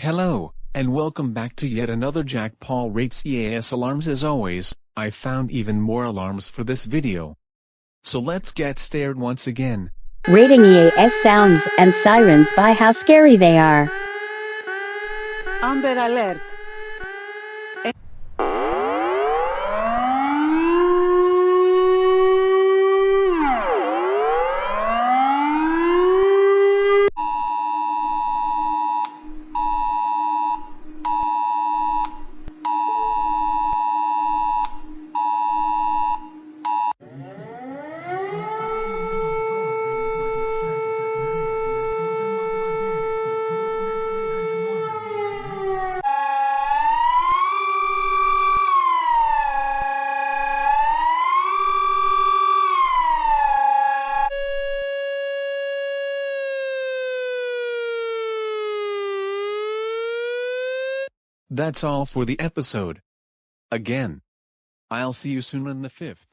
Hello, and welcome back to yet another Jack Paul Rates EAS alarms. As always, I found even more alarms for this video. So let's get started once again. Rating EAS sounds and sirens by how scary they are. Amber Alert. That's all for the episode. Again, I'll see you soon on the 5th.